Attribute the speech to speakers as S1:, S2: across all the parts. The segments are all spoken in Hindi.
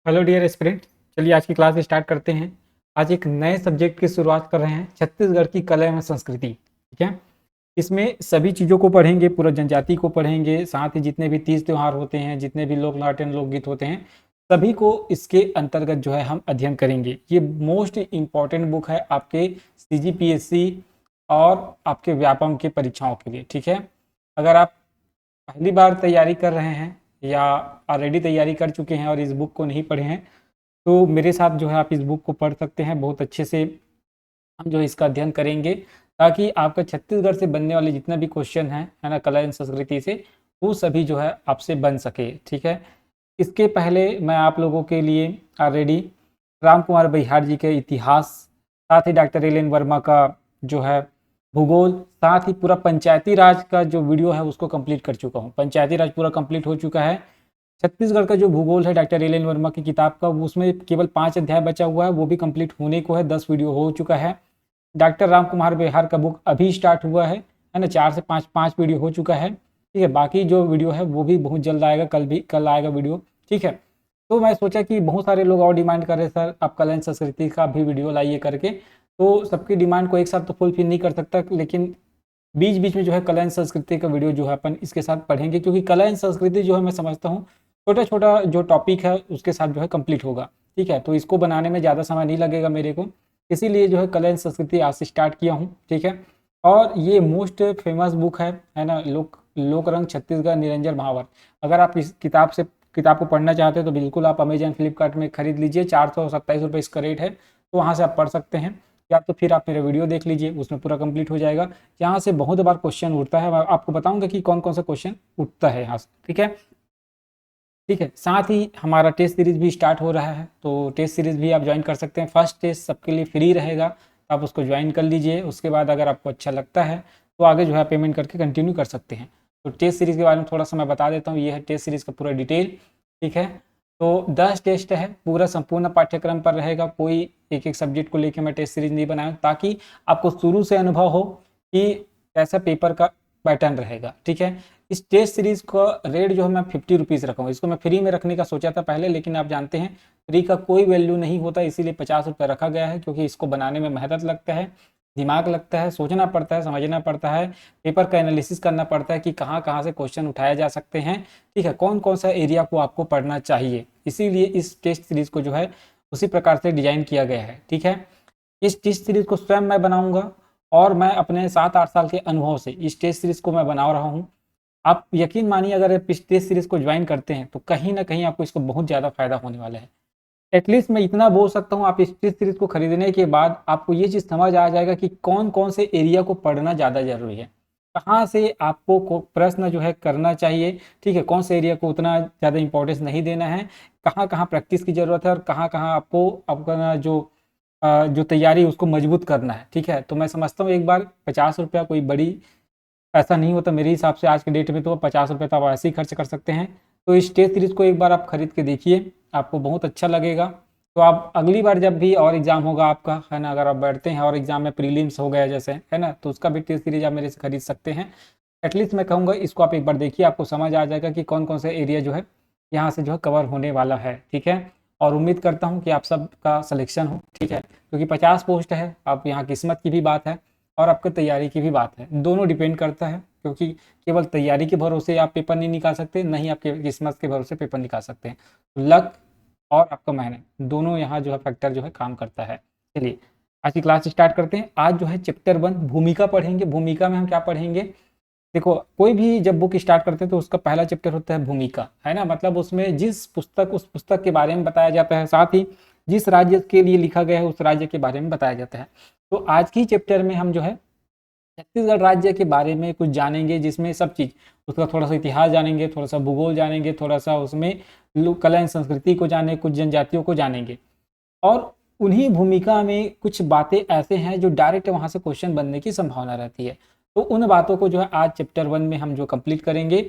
S1: Hello dear aspirant. चलिए आज की क्लास स्टार्ट करते हैं। आज एक नए सब्जेक्ट की शुरुआत कर रहे हैं, छत्तीसगढ़ की कला एवं संस्कृति। ठीक है, इसमें सभी चीज़ों को पढ़ेंगे, पूरा जनजाति को पढ़ेंगे, साथ ही जितने भी तीज त्यौहार होते हैं, जितने भी लोक नाट्य लोकगीत होते हैं, सभी को इसके अंतर्गत जो है हम अध्ययन करेंगे। ये मोस्ट इम्पॉर्टेंट बुक है आपके CGPSC और आपके व्यापम के परीक्षाओं के लिए। ठीक है, अगर आप पहली बार तैयारी कर रहे हैं या ऑलरेडी तैयारी कर चुके हैं और इस बुक को नहीं पढ़े हैं, तो मेरे साथ जो है आप इस बुक को पढ़ सकते हैं। बहुत अच्छे से हम जो है इसका अध्ययन करेंगे, ताकि आपका छत्तीसगढ़ से बनने वाले जितना भी क्वेश्चन है ना, कला एवं संस्कृति से, वो सभी जो है आपसे बन सके। ठीक है, इसके पहले मैं आप लोगों के लिए ऑलरेडी राम कुमार बिहार जी के इतिहास, साथ ही डॉक्टर एल एन वर्मा का जो है भूगोल, साथ ही पूरा पंचायती राज का जो वीडियो है उसको कंप्लीट कर चुका हूँ। पंचायती राज पूरा कंप्लीट हो चुका है। छत्तीसगढ़ का जो भूगोल है डॉक्टर एल एन वर्मा की किताब का, उसमें केवल 5 अध्याय बचा हुआ है, वो भी कंप्लीट होने को है। 10 वीडियो हो चुका है। डॉक्टर राम कुमार बिहार का बुक अभी स्टार्ट हुआ है ना, 4 से 5 वीडियो हो चुका है। ठीक है, बाकी जो वीडियो है वो भी बहुत जल्द आएगा, कल आएगा वीडियो। ठीक है, तो मैं सोचा कि बहुत सारे लोग और डिमांड कर रहे सर आप कला एवं संस्कृति का भी वीडियो लाइए करके, तो सबकी डिमांड को एक साथ तो फुलफिल नहीं कर सकता, लेकिन बीच बीच में जो है कला एवं संस्कृति का वीडियो जो है अपन इसके साथ पढ़ेंगे, क्योंकि कला एवं संस्कृति जो है मैं समझता हूँ छोटा छोटा जो टॉपिक है उसके साथ जो है कंप्लीट होगा। ठीक है, तो इसको बनाने में ज़्यादा समय नहीं लगेगा मेरे को, इसीलिए जो है कला एवं संस्कृति आज से स्टार्ट किया हूँ। ठीक है, और ये मोस्ट फेमस बुक है ना, लोकरंग छत्तीसगढ़ निरंजन महावर। अगर आप इस किताब को पढ़ना चाहते हैं तो बिल्कुल आप अमेजन फ्लिपकार्ट में खरीद लीजिए। 427 रुपये इसका रेट है, तो वहाँ से आप पढ़ सकते हैं, या तो फिर आप मेरा वीडियो देख लीजिए, उसमें पूरा कंप्लीट हो जाएगा। यहाँ से बहुत बार क्वेश्चन उठता है, मैं आपको बताऊंगा कि कौन कौन सा क्वेश्चन उठता है यहाँ से। ठीक है, ठीक है, साथ ही हमारा टेस्ट सीरीज भी स्टार्ट हो रहा है, तो टेस्ट सीरीज भी आप ज्वाइन कर सकते हैं। फर्स्ट टेस्ट सबके लिए फ्री रहेगा, तो आप उसको ज्वाइन कर लीजिए। उसके बाद अगर आपको अच्छा लगता है तो आगे जो है पेमेंट करके कंटिन्यू कर सकते हैं। तो टेस्ट सीरीज के बारे में थोड़ा सा मैं बता देता हूँ। ये है टेस्ट सीरीज का पूरा डिटेल। ठीक है, तो 10 टेस्ट है, पूरा संपूर्ण पाठ्यक्रम पर रहेगा। कोई एक एक सब्जेक्ट को लेकर मैं टेस्ट सीरीज नहीं बनाया, ताकि आपको शुरू से अनुभव हो कि कैसा पेपर का पैटर्न रहेगा। ठीक है, इस टेस्ट सीरीज का रेट जो है मैं 50 रुपीज़ रखा हूँ। इसको मैं फ्री में रखने का सोचा था पहले, लेकिन आप जानते हैं फ्री का कोई वैल्यू नहीं होता, इसीलिए 50 रुपये रखा गया है। क्योंकि इसको बनाने में मेहनत लगता है, दिमाग लगता है, सोचना पड़ता है, समझना पड़ता है, पेपर का एनालिसिस करना पड़ता है कि कहाँ कहाँ से क्वेश्चन उठाए जा सकते हैं। ठीक है, कौन कौन सा एरिया को आपको पढ़ना चाहिए, इसीलिए इस टेस्ट सीरीज को जो है उसी प्रकार से डिजाइन किया गया है। ठीक है, इस टेस्ट सीरीज को स्वयं मैं बनाऊंगा, और मैं अपने 7-8 साल के अनुभव से इस टेस्ट सीरीज को मैं बना रहा हूँ। आप यकीन मानिए, अगर आप इस टेस्ट सीरीज को ज्वाइन करते हैं तो कहीं ना कहीं आपको इसको बहुत ज़्यादा फायदा होने वाला है। एटलीस्ट मैं इतना बोल सकता हूँ, आप इस टेस्ट सीरीज को खरीदने के बाद आपको ये चीज़ समझ आ जाएगा कि कौन कौन से एरिया को पढ़ना ज़्यादा जरूरी है, कहाँ से आपको प्रश्न जो है करना चाहिए। ठीक है, कौन से एरिया को उतना ज़्यादा इंपॉर्टेंस नहीं देना है, कहाँ कहाँ प्रैक्टिस की ज़रूरत है, और कहाँ कहाँ आपको अपना जो तैयारी उसको मजबूत करना है। ठीक है, तो मैं समझता हूँ एक बार 50 रुपया कोई बड़ी पैसा नहीं होता मेरे हिसाब से। आज के डेट में तो 50 रुपये तो आप ऐसे ही खर्च कर सकते हैं। तो इस टेस्ट सीरीज को एक बार आप खरीद के देखिए, आपको बहुत अच्छा लगेगा। तो आप अगली बार जब भी और एग्जाम होगा आपका, है ना, अगर आप बैठते हैं और एग्जाम में प्रीलिम्स हो गया जैसे, है ना, तो उसका भी टेस्ट सीरीज आप मेरे से खरीद सकते हैं। एटलीस्ट मैं कहूँगा इसको आप एक बार देखिए, आपको समझ आ जाएगा कि कौन कौन से एरिया जो है यहाँ से जो है कवर होने वाला है। ठीक है, और उम्मीद करता हूँ कि आप सबका सिलेक्शन हो। ठीक है, क्योंकि 50 पोस्ट है, अब यहाँ किस्मत की भी बात है और आपकी तैयारी की भी बात है, दोनों डिपेंड करता है। क्योंकि केवल तैयारी के भरोसे आप पेपर नहीं निकाल सकते, नहीं आपके किस्मत के भरोसे पेपर निकाल सकते हैं। लक और आपका मेहनत दोनों यहाँ जो है फैक्टर जो है काम करता है। चलिए आज की क्लास स्टार्ट करते हैं। आज जो है चैप्टर 1 भूमिका पढ़ेंगे। भूमिका में हम क्या पढ़ेंगे, देखो कोई भी जब बुक स्टार्ट करते हैं तो उसका पहला चैप्टर होता है भूमिका, है ना, मतलब उसमें जिस पुस्तक उस पुस्तक के बारे में बताया जाता है, साथ ही जिस राज्य के लिए लिखा गया है उस राज्य के बारे में बताया जाता है। तो आज की चैप्टर में हम जो है छत्तीसगढ़ राज्य के बारे में कुछ जानेंगे, जिसमें सब चीज़ उसका थोड़ा सा इतिहास जानेंगे, थोड़ा सा भूगोल जानेंगे, थोड़ा सा उसमें कला एवं संस्कृति को जाने, कुछ जनजातियों को जानेंगे। और उन्हीं भूमिका में कुछ बातें ऐसे हैं जो डायरेक्ट वहाँ से क्वेश्चन बनने की संभावना रहती है। तो उन बातों को जो है आज चैप्टर 1 में हम जो कंप्लीट करेंगे।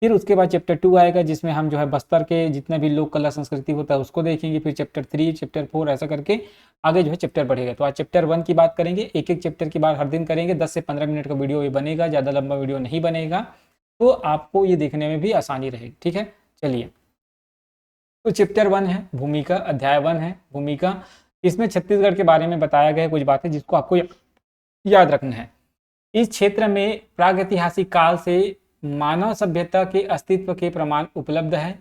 S1: फिर उसके बाद चैप्टर 2 आएगा, जिसमें हम जो है बस्तर के जितने भी लोक कला संस्कृति होता है उसको देखेंगे। फिर चैप्टर 3, चैप्टर 4 ऐसा करके आगे जो है चैप्टर बढ़ेगा। तो आज चैप्टर 1 की बात करेंगे, एक एक चैप्टर की बात हर दिन करेंगे। 10 से 15 मिनट का वीडियो ये बनेगा, ज़्यादा लंबा वीडियो नहीं बनेगा, तो आपको ये देखने में भी आसानी रहेगी। ठीक है, चलिए तो चैप्टर 1 है भूमिका, अध्याय 1 है भूमिका। इसमें छत्तीसगढ़ के बारे में बताया गया है कुछ बातें जिसको आपको याद रखना है। इस क्षेत्र में प्रागैतिहासिक काल से मानव सभ्यता के अस्तित्व के प्रमाण उपलब्ध है।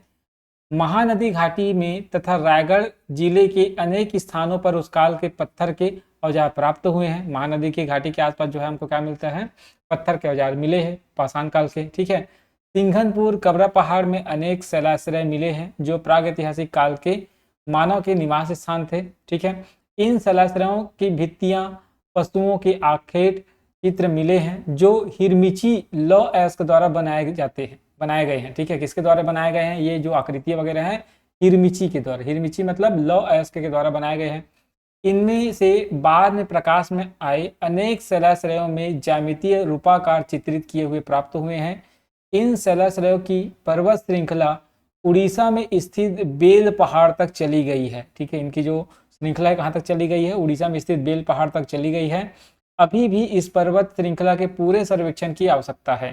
S1: महानदी घाटी में तथा रायगढ़ जिले के अनेक स्थानों पर उस काल के पत्थर के औजार प्राप्त हुए हैं। महानदी की घाटी के आसपास जो है हमको क्या मिलता है, पत्थर के औजार मिले हैं पाषाण काल के, ठीक है। सिंघनपुर कबरा पहाड़ में अनेक शैलाश्रय मिले हैं जो प्रागैतिहासिक काल के मानव के निवास स्थान थे, ठीक है। इन शैलाश्रयों की भित्तियां, पशुओं के आखेट चित्र मिले हैं जो हिरमिची लौ एस्क द्वारा बनाए गए हैं, ठीक है। किसके द्वारा बनाए गए हैं, ये जो आकृतियां वगैरह हैं हिरमिची के द्वारा, हिरमिची मतलब लौ एस्क के द्वारा बनाए गए हैं। इनमें से बाद में प्रकाश में आए अनेक शैलाश्रयों में ज्यामितीय रूपाकार चित्रित किए हुए प्राप्त हुए हैं। इन शैलाश्रयों की पर्वत श्रृंखला उड़ीसा में स्थित बेल पहाड़ तक चली गई है, ठीक है। इनकी जो श्रृंखला है कहाँ तक चली गई है, उड़ीसा में स्थित बेल पहाड़ तक चली गई है। अभी भी इस पर्वत श्रृंखला के पूरे सर्वेक्षण की आवश्यकता है।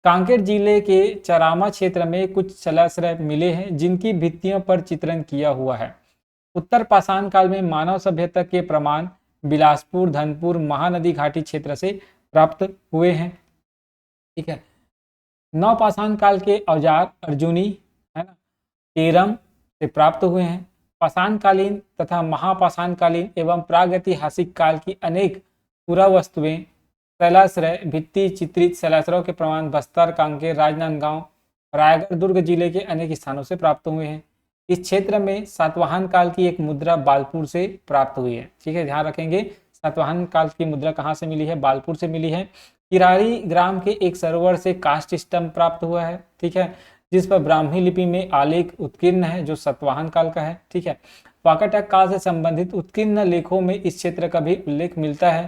S1: कांकेर जिले के चरामा क्षेत्र में कुछ शैलाश्रय मिले हैं जिनकी भित्तियों पर चित्रण किया हुआ है। उत्तर पाषाण काल में मानव सभ्यता के प्रमाण बिलासपुर, धनपुर, महानदी घाटी क्षेत्र से प्राप्त हुए हैं, ठीक है। नवपाषाण काल के औजार अर्जुनी, है ना, केरम से प्राप्त हुए हैं। पाषाणकालीन तथा महापाषाणकालीन एवं प्रागैतिहासिक काल की अनेक पुरावस्तुएं, शैलाश्रय, भित्ति चित्रित शैलाश्रयों के प्रमाण बस्तर, कांकेर, राजनांदगांव, रायगढ़, दुर्ग जिले के अनेक स्थानों से प्राप्त हुए हैं। इस क्षेत्र में सातवाहन काल की एक मुद्रा बालपुर से प्राप्त हुई है, ठीक है। ध्यान रखेंगे सातवाहन काल की मुद्रा कहाँ से मिली है, बालपुर से मिली है। किरारी ग्राम के एक सरोवर से काष्ठ स्तंभ प्राप्त हुआ है, ठीक है, जिस पर ब्राह्मी लिपि में आलेख उत्कीर्ण है जो सातवाहन काल का है, ठीक है। वाकाटक काल से संबंधित उत्कीर्ण लेखों में इस क्षेत्र का भी उल्लेख मिलता है।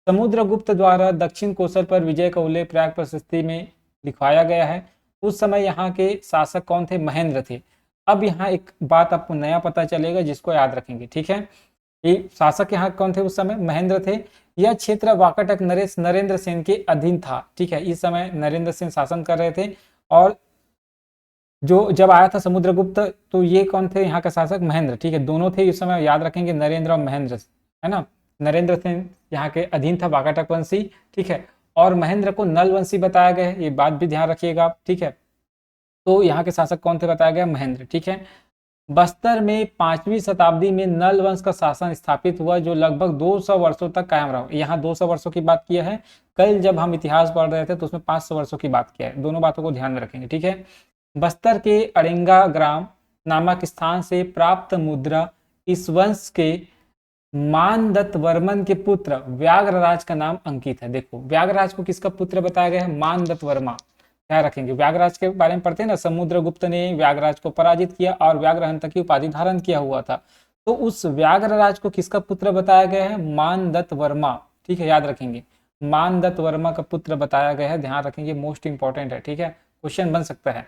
S1: समुद्रगुप्त द्वारा दक्षिण कोसल पर विजय का उल्लेख प्रयाग प्रशस्ति में लिखवाया गया है। उस समय यहाँ के शासक कौन थे, महेंद्र थे। अब यहाँ एक बात आपको नया पता चलेगा जिसको याद रखेंगे, ठीक है। ये शासक यहाँ कौन थे उस समय, महेंद्र थे। यह क्षेत्र वाकाटक नरेश नरेंद्र सेन के अधीन था, ठीक है। इस समय नरेंद्र सेन शासन कर रहे थे और जो जब आया था समुद्रगुप्त तो ये कौन थे, यहाँ का शासक महेंद्र, ठीक है। दोनों थे इस समय, याद रखेंगे नरेंद्र और महेंद्र, है ना। नरेंद्र सेन यहाँ के अधीन था वाकाटक वंशी, ठीक है। और महेंद्र को नल वंशी बताया गया है, ये बात भी ध्यान रखिएगा आप, ठीक है। तो यहाँ के शासक कौन थे बताया गया, महेंद्र, ठीक है। बस्तर में 5वीं शताब्दी में नल वंश का शासन स्थापित हुआ जो लगभग 200 वर्षों तक कायम रहा। यहाँ 200 वर्षों की बात किया है, कल जब हम इतिहास पढ़ रहे थे तो उसमें 500 वर्षों की बात किया है। दोनों बातों को ध्यान में रखेंगे, ठीक है। बस्तर के अड़ेंगा ग्राम नामक स्थान से प्राप्त मुद्रा इस वंश के मानदत्त वर्मन के पुत्र व्याघ्रराज का नाम अंकित है। देखो व्याघ्रराज को किसका पुत्र बताया गया है, मानदत्त वर्मा। क्या रखेंगे, व्याघ्रराज के बारे में पढ़ते हैं ना, समुद्रगुप्त ने व्याघ्रराज को पराजित किया और व्याघ्रहंता की उपाधि धारण किया हुआ था। तो उस व्याघ्रराज को किसका पुत्र बताया गया है, मानदत्त वर्मा, ठीक है। याद रखेंगे मानदत्त वर्मा का पुत्र बताया गया है, ध्यान रखेंगे, मोस्ट इंपॉर्टेंट है, ठीक है, क्वेश्चन बन सकता है।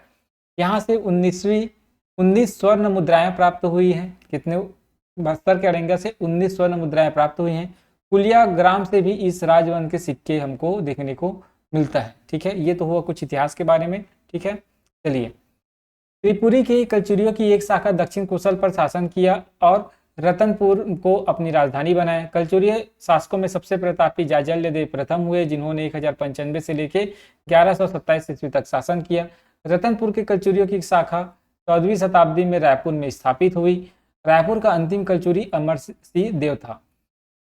S1: यहाँ से 19 स्वर्ण मुद्राएं प्राप्त हुई हैं। कितने, बस्तर के अड़ेंगा से 19 स्वर्ण मुद्राएं प्राप्त हुई हैं। कुलिया ग्राम से भी इस राजवंश के सिक्के हमको देखने को मिलता है, ठीक है। ये तो हुआ कुछ इतिहास के बारे में, ठीक है। चलिए, त्रिपुरी के कलचुरियों की एक शाखा दक्षिण कोसल पर शासन किया और रतनपुर को अपनी राजधानी बनाया। कलचुरीय शासकों में सबसे प्रतापी जाजल्यदेव प्रथम हुए जिन्होंने 1095 से लेकर 1127 ईस्वी तक शासन किया। रतनपुर के कलचुरियों की शाखा 14वीं शताब्दी में रायपुर में स्थापित हुई। रायपुर का अंतिम कलचुरी अमर सिंह देव था।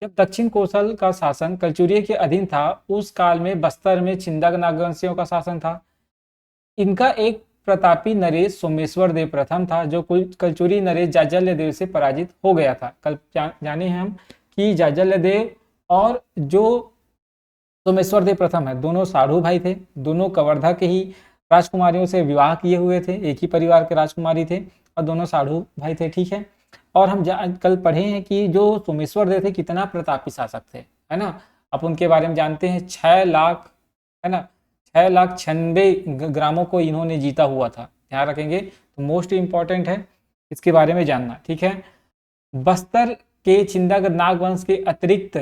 S1: जब दक्षिण कोसल का शासन कलचुरी के अधीन था उस काल में बस्तर में छिंदक नागवंशियों का शासन था। इनका एक प्रतापी नरेश सोमेश्वर देव प्रथम था जो कलचुरी नरेश जाजल्य देव से पराजित हो गया था। कल जाने हम कि जाजल्य देव और जो सोमेश्वर देव प्रथम है दोनों साढ़ू भाई थे, दोनों कवर्धा के ही राजकुमारियों से विवाह किए हुए थे, एक ही परिवार के राजकुमारी थे और दोनों साढ़ू भाई थे, ठीक है। और हम कल पढ़े हैं कि जो सोमेश्वर देव थे कितना प्रतापी शासक थे, है ना। अब उनके बारे में जानते हैं, 6 लाख, है ना, 6,96,000 ग्रामों को इन्होंने जीता हुआ था, ध्यान रखेंगे। तो मोस्ट इंपॉर्टेंट है इसके बारे में जानना, ठीक है। बस्तर के छिंदक नागवंश के अतिरिक्त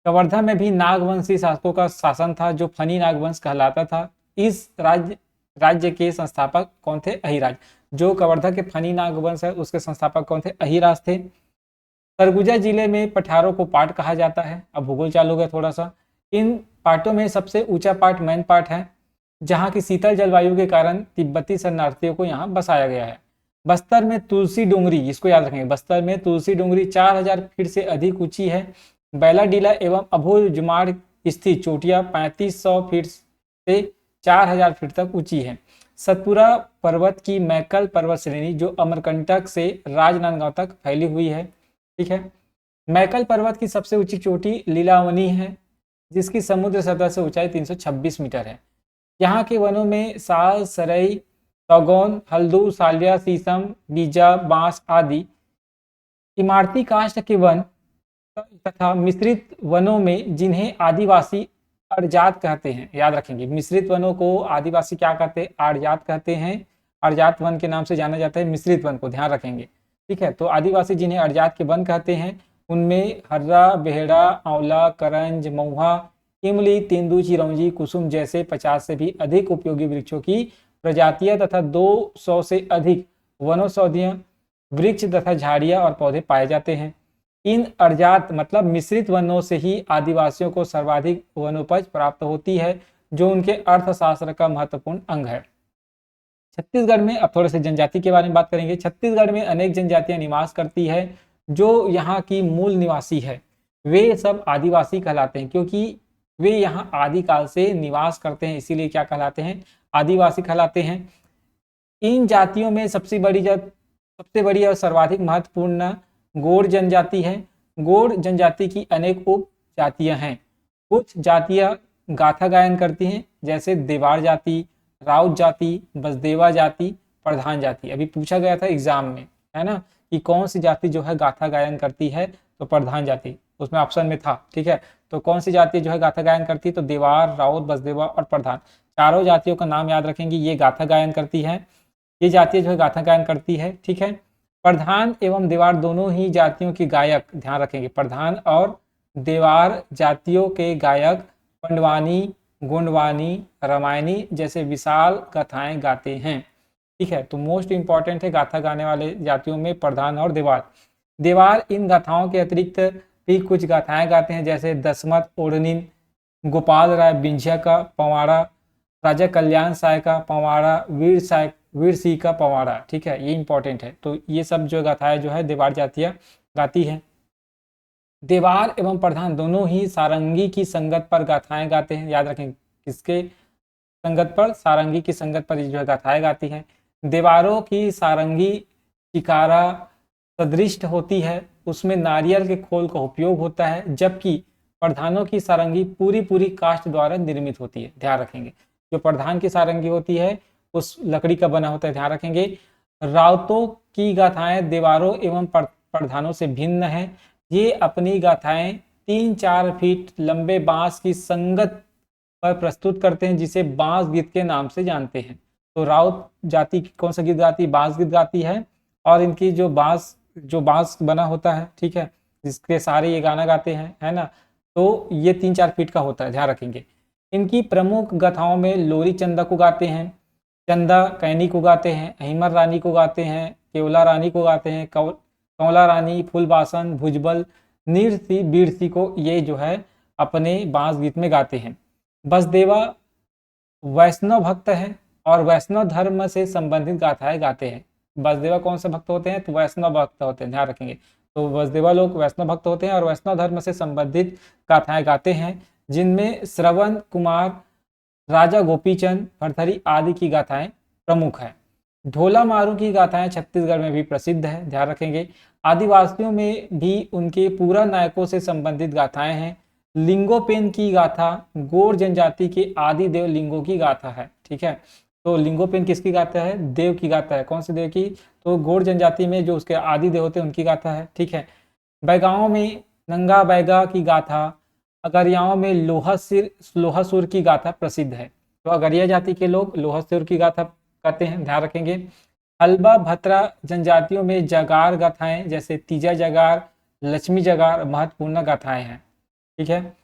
S1: कवर्धा में भी नागवंशी शासकों का शासन था जो फनी नागवंश कहलाता था। इस राज्य के संस्थापक कौन थे, अहिराज। जो कवर्धा के फनी नाग वंश है उसके संस्थापक कौन थे? अहिराज थे। सरगुजा जिले में पठारों को पाट कहा जाता है। अब भूगोल चालू है थोड़ा सा। इन पाटों में सबसे ऊंचा पाट मैन पाट है, जहाँ की शीतल जलवायु के कारण तिब्बती शरणार्थियों को यहाँ बसाया गया है। बस्तर में तुलसी डोंगरी, इसको याद रखेंगे, बस्तर में तुलसी डोंगरी 4000 फीट से अधिक ऊंची है। बैलाडीला एवं अभोजुमाड़ स्थित चोटियां 3500 फीट से 4000 फीट तक ऊंची है। सतपुरा पर्वत की मैकल पर्वत श्रेणी जो अमरकंटक से राजनांदगांव तक फैली हुई है। ठीक है, मैकल पर्वत की सबसे ऊंची चोटी लीलावनी है, जिसकी समुद्र सतह से ऊंचाई 326 मीटर है। यहाँ के वनों में साल, सरई, सौगौन, हल्दू, सालिया, शीशम, बीजा, बांस आदि इमारती काष्ठ के वन तथा मिश्रित वनों में जिन्हें आदिवासी अर्जात कहते हैं, याद रखेंगे, मिश्रित वनों को आदिवासी क्या कहते हैं? अर्जात कहते हैं। अर्जात वन के नाम से जाना जाता है मिश्रित वन को, ध्यान रखेंगे। ठीक है, तो आदिवासी जिन्हें अर्जात के वन कहते हैं उनमें हर्रा, बेहड़ा, आंवला, करंज, महुआ, इमली, तेंदू, चिरौंजी, कुसुम जैसे 50 से भी अधिक उपयोगी वृक्षों की प्रजातियां तथा 200 से अधिक वनौषधीय वृक्ष तथा झाड़ियां और पौधे पाए जाते हैं। इन अर्जात मतलब मिश्रित वनों से ही आदिवासियों को सर्वाधिक वनोपज प्राप्त होती है, जो उनके अर्थशास्त्र का महत्वपूर्ण अंग है। छत्तीसगढ़ में अब थोड़े से जनजाति के बारे में बात करेंगे। छत्तीसगढ़ में अनेक जनजातियां निवास करती है। जो यहाँ की मूल निवासी है वे सब आदिवासी कहलाते हैं, क्योंकि वे यहाँ आदिकाल से निवास करते हैं, इसीलिए क्या कहलाते हैं? आदिवासी कहलाते हैं। इन जातियों में सबसे बड़ी और सर्वाधिक महत्वपूर्ण गोंड जनजाति है। गोंड जनजाति की अनेक उप जातियां हैं। कुछ जातियां गाथा गायन करती हैं, जैसे देवार जाति, राउत जाति, बसदेवा जाति, प्रधान जाति। अभी पूछा गया था एग्जाम में, है ना, कि कौन सी जाति जो है गाथा गायन करती है? तो प्रधान जाति उसमें ऑप्शन में था। ठीक है, तो कौन सी जाति जो है गाथा गायन करती है? तो देवार, राउत, बसदेवा और प्रधान, चारों जातियों का नाम याद रखेंगे। ये गाथा गायन करती है, ये जातियां जो है गाथा गायन करती है। ठीक है, प्रधान एवं देवार दोनों ही जातियों के गायक, ध्यान रखेंगे, प्रधान और देवार जातियों के गायक पंडवानी, गोंडवानी, रामायणी जैसे विशाल गाथाएं गाते हैं। ठीक है, तो मोस्ट इंपॉर्टेंट है गाथा गाने वाले जातियों में प्रधान और देवार। देवार इन गाथाओं के अतिरिक्त भी कुछ गाथाएं गाते हैं, जैसे दसमत ओढ़निन, गोपाल राय बिंझिया का पवाड़ा, राजा कल्याण साय का पवाड़ा, वीर सिंह का पवाड़ा। ठीक है, ये इंपॉर्टेंट है। तो ये सब जो गाथाएं जो है देवार जातियां गाती है। देवार एवं प्रधान दोनों ही सारंगी की संगत पर गाथाएं गाते हैं, याद रखें, किसके संगत पर? सारंगी की संगत पर जो है गाथाएं गाती हैं। देवारों की सारंगी चिकारा सदृष्ट होती है, उसमें नारियल के खोल का उपयोग होता है, जबकि प्रधानों की सारंगी पूरी काष्ठ द्वारा निर्मित होती है, ध्यान रखेंगे। जो प्रधान की सारंगी होती है उस लकड़ी का बना होता है, ध्यान रखेंगे। राउतों की गाथाएं देवारों एवं प्रधानों से भिन्न है। ये अपनी गाथाएं 3-4 फीट लंबे बांस की संगत पर प्रस्तुत करते हैं, जिसे बांस गीत के नाम से जानते हैं। तो राउत जाति कौन सा गीत गाती है? बांस गीत गाती है। और इनकी जो बांस बना होता है, ठीक है, जिसके सारे ये गाना गाते हैं, है ना, तो ये 3-4 फीट का होता है, ध्यान रखेंगे। इनकी प्रमुख गाथाओं में लोरी चंदा को गाते हैं, चंदा कैनी को गाते हैं, अहिमर रानी को गाते हैं, केवला रानी को गाते हैं, कंवला रानी, फूलबासन, भुजबल, नीरसी, बीरसी को ये जो है अपने बांस गीत में गाते हैं। बसदेवा वैष्णव भक्त है और वैष्णव धर्म से संबंधित गाथाएं गाते हैं। बसदेवा कौन से भक्त होते हैं? तो वैष्णव भक्त होते हैं, ध्यान रखेंगे। तो बसदेवा लोग वैष्णव भक्त होते हैं और वैष्णव धर्म से संबंधित गाथाएं गाते हैं, जिनमें श्रवण कुमार, राजा गोपीचंद, भरथरी आदि की गाथाएं प्रमुख है। ढोला मारू की गाथाएं छत्तीसगढ़ में भी प्रसिद्ध है, ध्यान रखेंगे। आदिवासियों में भी उनके पूरा नायकों से संबंधित गाथाएं हैं। लिंगोपेन की गाथा गोर जनजाति के आदि देव लिंगो की गाथा है। ठीक है, तो लिंगोपेन किसकी गाथा है? देव की गाथा है। कौन से देव की? तो गोर जनजाति में जो उसके आदि देव होते हैं उनकी गाथा है। ठीक है, बैगाओं में नंगा बैगा की गाथा, अगरियाओं में लोहासुर की गाथा प्रसिद्ध है। तो अगरिया जाति के लोग लोहासुर की गाथा कहते हैं, ध्यान रखेंगे। हल्बा भत्रा जनजातियों में जगार गाथाएं जैसे तीजा जगार, लक्ष्मी जगार महत्वपूर्ण गाथाएं हैं। ठीक है,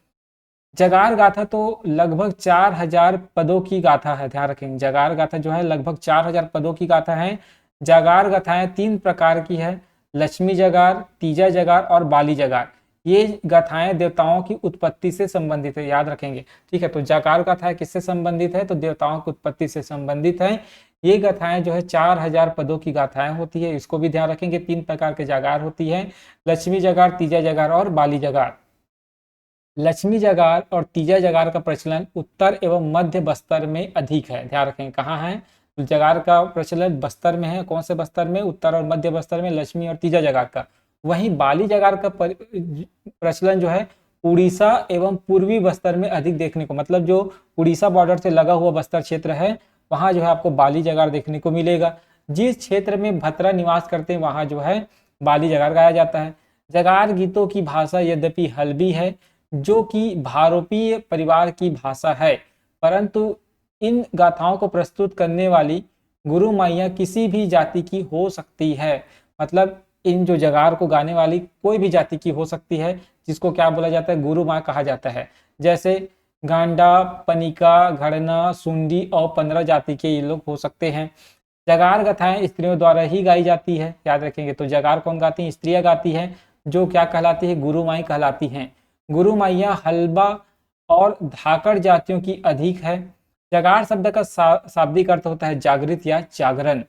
S1: जगार गाथा तो लगभग 4000 पदों की गाथा है, ध्यान रखेंगे। जगार गाथा जो है लगभग 4000 पदों की गाथा है, जागार गाथाएं 3 प्रकार की है, लक्ष्मी जागार, तीजा जागार और बाली जागार। ये गाथाएं देवताओं की उत्पत्ति से संबंधित है, याद रखेंगे। ठीक है, तो जागार गाथाएं किससे संबंधित है, तो देवताओं की उत्पत्ति से संबंधित है। ये गाथाएं जो है 4000 पदों की गाथाएं होती है, इसको भी ध्यान रखेंगे। 3 प्रकार के जागार होती है, लक्ष्मी जागार, तीजा जागार और बाली जागार। लक्ष्मी जागार और तीजा जागार का प्रचलन उत्तर एवं मध्य बस्तर में अधिक है, ध्यान रखें। कहाँ है, तो जागार का प्रचलन बस्तर में है। कौन से बस्तर में, उत्तर और मध्य बस्तर में, लक्ष्मी और तीजा जागार का। वहीं बाली जागार का प्रचलन जो है उड़ीसा एवं पूर्वी बस्तर में अधिक देखने को, मतलब जो उड़ीसा बॉर्डर से लगा हुआ बस्तर क्षेत्र है, वहां जो है आपको बाली जागार देखने को मिलेगा। जिस क्षेत्र में भतरा निवास करते हैं वहां जो है बाली जागार गाया जाता है। जागार गीतों की भाषा यद्यपि हल्बी है, जो कि भारोपीय परिवार की भाषा है, परंतु इन गाथाओं को प्रस्तुत करने वाली गुरु माइया किसी भी जाति की हो सकती है। मतलब इन जो जगार को गाने वाली कोई भी जाति की हो सकती है, जिसको क्या बोला जाता है, गुरु माँ कहा जाता है। जैसे गांडा, पनिका, घड़ना, सुंडी और 15 जाति के ये लोग हो सकते हैं। जगार गाथाएं स्त्रियों द्वारा ही गाई जाती है, याद रखेंगे। तो जगार कौन गाती है, स्त्रियां गाती हैं, जो क्या कहलाती है, गुरु माई कहलाती हैं। गुरु माइया हल्बा और धाकड़ जातियों की अधिक है। जगार शब्द का शाब्दिक अर्थ होता है जागृत या जागरण।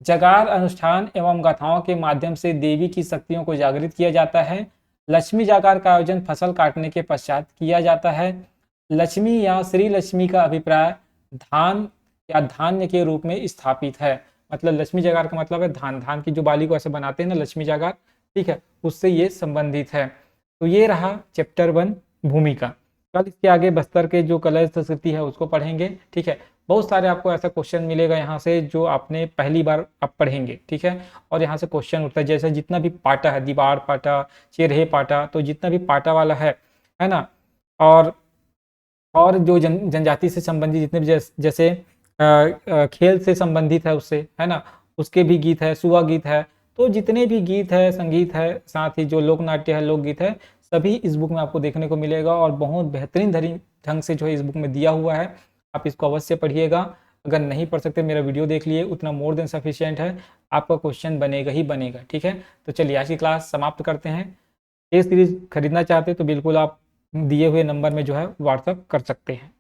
S1: जगार अनुष्ठान एवं गाथाओं के माध्यम से देवी की शक्तियों को जागृत किया जाता है। लक्ष्मी जागार का आयोजन फसल काटने के पश्चात किया जाता है। लक्ष्मी या श्री लक्ष्मी का अभिप्राय धान या धान्य के रूप में स्थापित है। मतलब लक्ष्मी जागार का मतलब है धान, धान की जो बाली को ऐसे बनाते हैं ना, लक्ष्मी जागार, ठीक है, उससे ये संबंधित है। तो ये रहा चैप्टर 1 भूमिका। कल इसके आगे बस्तर के जो कला संस्कृति है उसको पढ़ेंगे। ठीक है, बहुत सारे आपको ऐसा क्वेश्चन मिलेगा यहाँ से जो आपने पहली बार आप पढ़ेंगे। ठीक है, और यहाँ से क्वेश्चन उठता है, जैसे जितना भी पाटा है, दीवार पाटा, चेरहे पाटा, तो जितना भी पाटा वाला है ना, और जो जनजाति से संबंधित जितने भी जैसे खेल से संबंधित है उससे, है ना, उसके भी गीत है, सुआ गीत है। तो जितने भी गीत है, संगीत है, साथ ही जो लोक नाट्य है, लोकगीत है, सभी इस बुक में आपको देखने को मिलेगा। और बहुत बेहतरीन ढंग से जो है इस बुक में दिया हुआ है, आप इसको अवश्य पढ़िएगा। अगर नहीं पढ़ सकते, मेरा वीडियो देख लिए, उतना मोर देन सफिशिएंट है, आपका क्वेश्चन बनेगा ही बनेगा। ठीक है, तो चलिए आज की क्लास समाप्त करते हैं। ये सीरीज खरीदना चाहते तो बिल्कुल आप दिए हुए नंबर में जो है व्हाट्सअप कर सकते हैं।